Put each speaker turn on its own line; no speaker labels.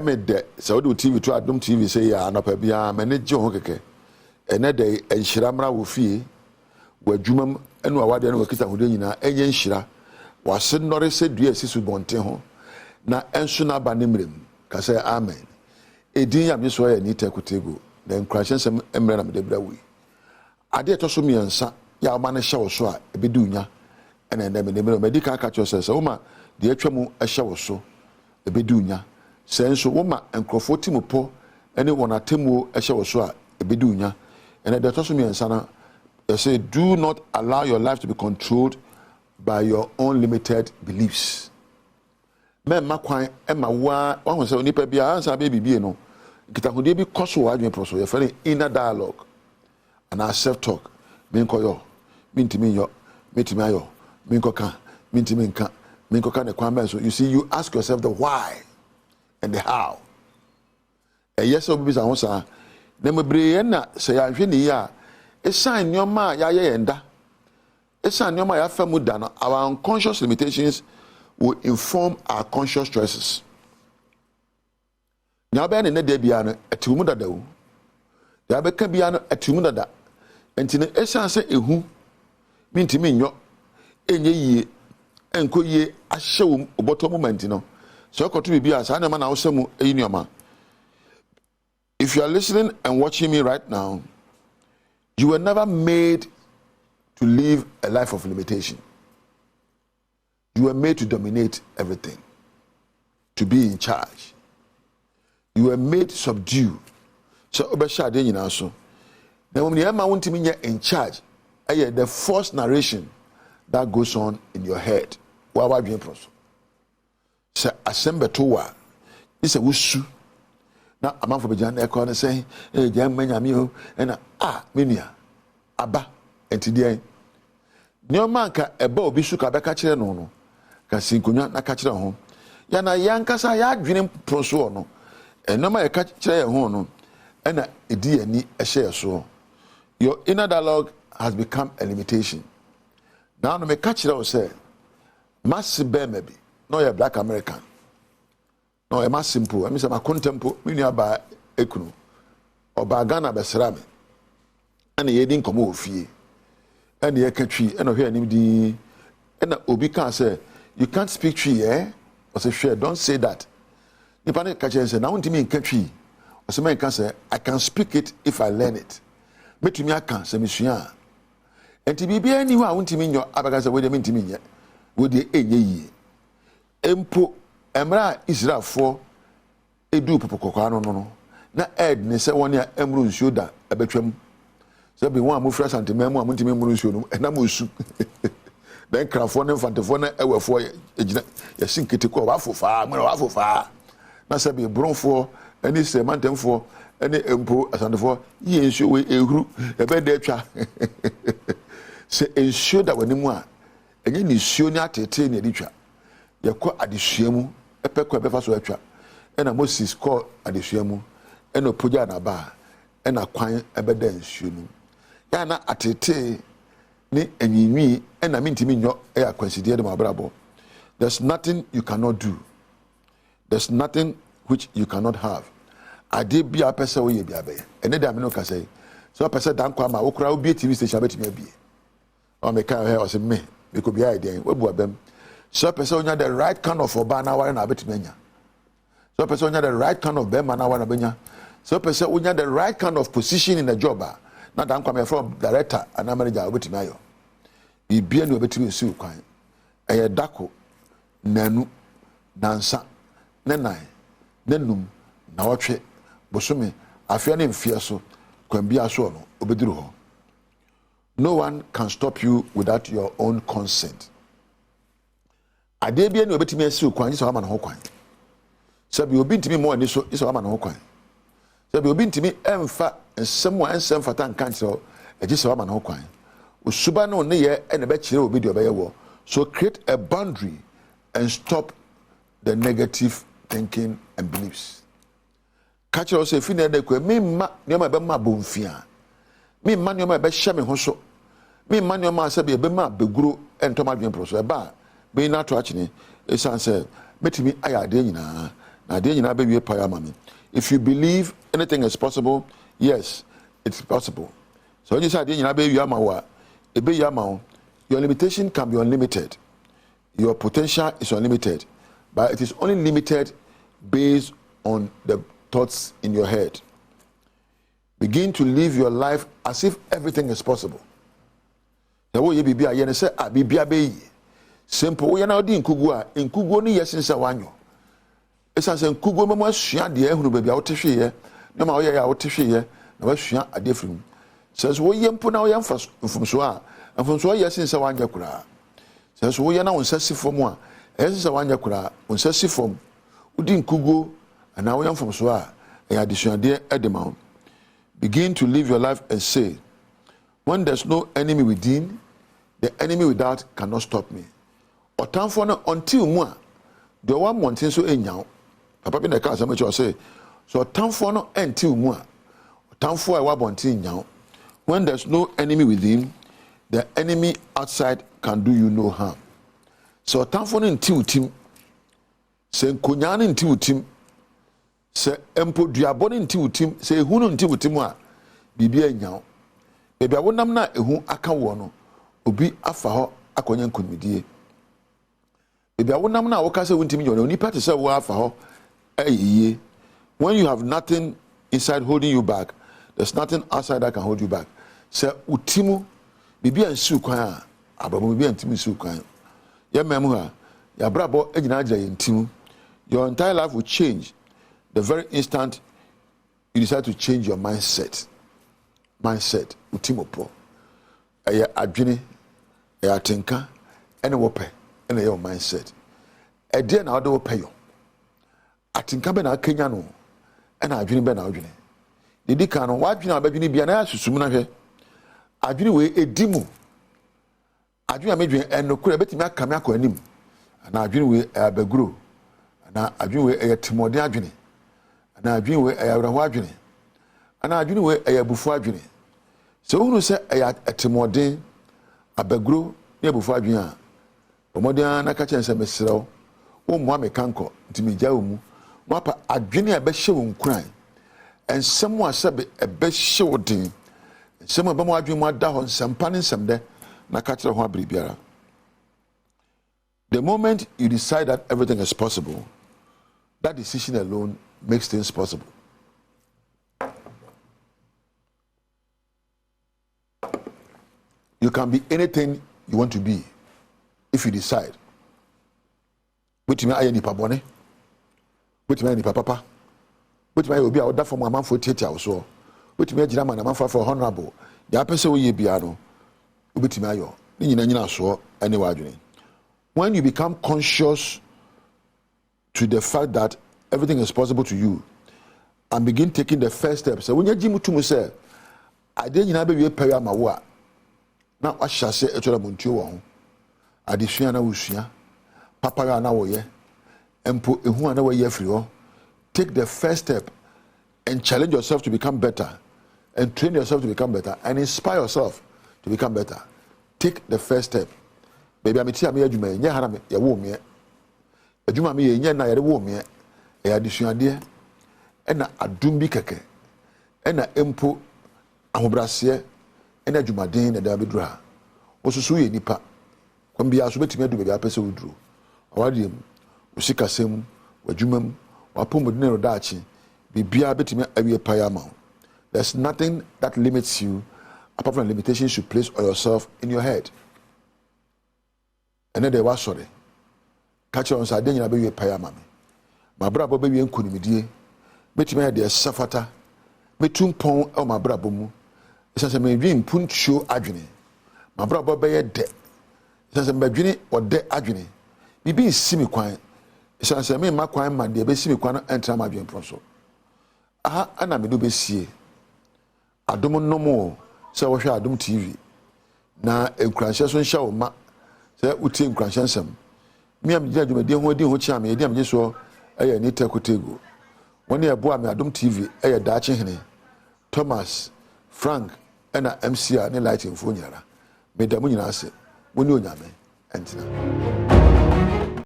de so do TV to Adom TV say ya anopa bia manage ho keke ene de enhira mra wo fie wadwumam enu awade no wakita hode nyina enye nhira wase nnore se dua sisu bonte ho na enso na ba nemrem ka say amen edin ya meso ya ni tekutego the Nkuranhyensem emre na medebra wi ade to so miensa ya ma ne hye wo so a ebedu nya ene ende medebra medika ka cho se woma de atwamu hye wo so ebedu nya senso woma enkrofo timupo ene wona temu hye wo so a ebedu nya ene de to so miensa na they say do not allow your life to be controlled by your own limited beliefs. Men makwan ema wa say onipa bia ansa be bibie no kita hode bi koso wadwen proso ye fere inner dialogue and our self talk min koyo mintimi yo metimi ayo min koka mintimi nka min koka ne kwan so you see you ask yourself the why and the how. Yes obi sa ho sa na mebre na say ya hwe ni ya esan nyoma ya ye enda esan nyoma ya fa mu da no our unconscious limitations will inform our conscious choices. Nya ba ne de bia no atimu dada wo ya be ka bia no atimu dada entine esan se ehu mintimi nyo enye yie enko yie ahye wo oboto moment no so okoto bibia sa na ma na wo samu eyi nyoma. If you are listening and watching me right now, you were never made to live a life of limitation. You were made to dominate everything, to be in charge. You were made to subdue. So, obesha de so. Now, when you are in charge, the false narration that goes on in your head. What you process? So, assemble towa. It's a wusu. Now, a man for Bejan Echo say, "Hey, young man, and minia, aba, and today." No man ka eba obi su ka beka kire no no. Ka sinkunya na ka kire ho. Ya na yankasa ya adwene proso no. Eno ma ya ka kire ho no. Ena edi ani ehye so. Your inner dialogue has become a limitation. Now no me ka kire o say, mass be maybe. No you black American. No, e ma simple. I mean, my contempo, me ni aba ekunu. Oba Ghana besra me. Ana ye din komo ofie. Ana ye ka twi, ana hwe anim di. Ana obi kan say, you can't speak twi, eh? I say, sure, don't say that. Nipa ne ka say, na wonti me nka twi. I say, man can say, I can speak it if I learn it. Metumi aka say me sua. Enti bibia ni ho a wonti me nyo abaga say, we de me ntimi nye. We de enye yi. Empo emra Israel for edu popokoko ano no na ed ne se woni a emru nsuo da ebetwam se be won amofra santemam a montimi emru nsuo no na mosu den krafo ne mfantefo na ewefo egina ya sinkete ko wa fofa mo wa fofa na se be bronfo ani se mantemfo ani empo asantefo ye nsuo we ehuru ebe da atwa se nsuo da wani mu a enye ni nsuo ni atete ni editwa yakọ adesuamu epekọ ebefa so atwa ena Moses call adesuamu ena opoja na ba ena kwan ebeda nsuo mu ya na atete ni enyinwi ena mintimi nyo e akwansidie de mabrabo. There's nothing you cannot do. There's nothing which you cannot have. Ade bia pese wo ye bia be ene da me no ka say so pese dan kwa ma wo kura obi TV station betimi abie o me ka he o se me ko bia ide wo bu abam. So person onya the right kind of oba na ware na betimenya. So person onya the right kind of bema na ware na benya. So person onya the right kind of position in the job. Na dan kwame from director and manager obetimi ayo. Bibia na obetimi nsu kwan. Eye dako nanu nansa nenai nenum na wotwe bosome afia ne mfia so kwan bia so no obeduru ho. No one can stop you without your own consent. Ade bia ni obetimi asi kwan so ama na ho kwan. Sabi obi ntimi mo ani so iso ama na ho kwan. Sabi obi ntimi emfa ensem a ensem fata nkan so eji so ama na ho kwan. Osuba no ne ye ene be kire obi de obeye wo. So create a boundary and stop the negative thinking and beliefs. Catch us if you need to me ma nyoma be ma bomfia. Me ma nyoma be hye me ho so. Me ma nyoma sabi be ma beguro entoma dwen proso e ba be na to achine esan say metimi aya de nyina adeɛ nyinaa bɛwie pae ama me. If you believe anything is possible, yes, it's possible. So when you say adeɛ nyinaa bɛwie ama wo a ɛbɛwie ama wo, your limitation can be unlimited. Your potential is unlimited, but it is only limited based on the thoughts in your head. Begin to live your life as if everything is possible. Simple. We are now doing Kugua. In Kugo, ni yes in Sawanyo. It's as in Kugo, Mamma Shian, the Ehunu baby out of here. No matter out of here, no Shian a different. Says we yam put our young from Soa, and from Soa yes in Sawanya Kura. Says we are now on Sessi for more. As Sawanya Kura, on Sessi from Udin Kugo, and now I am from Soa. A addition dear Adom. Begin to live your life and say, when there's no enemy within, the enemy without cannot stop me. Or time for no until moi, the one wanting so anyhow. Papa in the car, I say, so time for no until moi, time for a wanting now. When there's no enemy within, the enemy outside can do you no harm. So time for no until team, say kunyan until team. Se empo duabone nti wutim se ehunu nti wutim a bibia nyawo bebia wonam na ehu aka wo no obi afa ho akonya nkonimdie bebia wonam na woka se wontim nyawo oni pate se wo afa ho ayiye. When you have nothing inside holding you back, there's nothing outside that can hold you back. Se utimu bibia nsu kwan a ababo bibia ntimi nsu kwan ye memu ha ya brabo agina agya yentimu. Your entire life will change the very instant you decide to change your mindset. Utimopo. Aya adwene, aya tenka, ene wope, ene your mindset. Ede na odo wope yo. Atenka be na Kenya no, ena adwene be na adwene. Didi kan no wadwene abadwene bia na asusum na hwe. Adwene we edimu. Adwene amedwene enokura betimi akame akọ anim. Na adwene we abaguro. Na adwene we eyetimode adwene. Na adwene we ayawraho adwene ana adwene we ayabufu adwene. Se wohunu se ayatimode abaguro ne abufu adwene a omoden na ka chense mesrew wo mo amekanko ntimigya wo mu mo apa adwene a be hye wo nkuran ensem a sebe ebe hye wo din ensem a be mo adwene mo ada ho nsempa ne nsem na ka kire ho abiri biara. The moment you decide that everything is possible, that decision alone makes things possible. You can be anything you want to be if you decide. Which me aye nipa bone, which me nipa papa, which me obi a oda for man for tete also, which me agina man for honorable. The person we ye bia no, which me ayo. Ni nyina so anyway adwene. When you become conscious to the fact that everything is possible to you and begin taking the first steps. So when you jimu to me say, I didn't know be pay my work. Now I shall say echola muntuo wo ho. Adesua na wosua. Papa ga na wo ye. Empo ehu na wo ye free ho. Take the first step and challenge yourself to become better and train yourself to become better and inspire yourself to become better. Take the first step. Baby ameti am ye adwuma nye hana me ye wo me. Adwuma me ye nye na ye wo me. E adisuade ena adum bi keke ena empo ahobrase ena adwumaden na da bedura osusu ye nipa kwambia so betime adu bebia pese woduro awadiem osikasem wadwumam wapomodine ro daachi bibia betime awie paya ma. There's nothing that limits you apart from the limitations you place on yourself in your head. And then they was sorry catch on side nyina be wie paya ma me. My brother baby nkonimdie betime de safata metumpon e my brother mu esase me dwin puncho adwene my brother be ye de esase me dwene o de adwene bibi simi kwan esase me ma kwan ma de be simi kwan entra ma dwen proso aha ana me do be sie Adom nomo se wo hwe Adom TV na Nkuranhyensem so nhya wo ma se utie Nkuranhyensem me am gya dwumade ho di ho chia me di am gye so eye ni tekotego woni ebo am Adom TV eye daache hene Thomas Frank ena MCA ne lighting fo nyara me da mu nyina ase woni onyame entina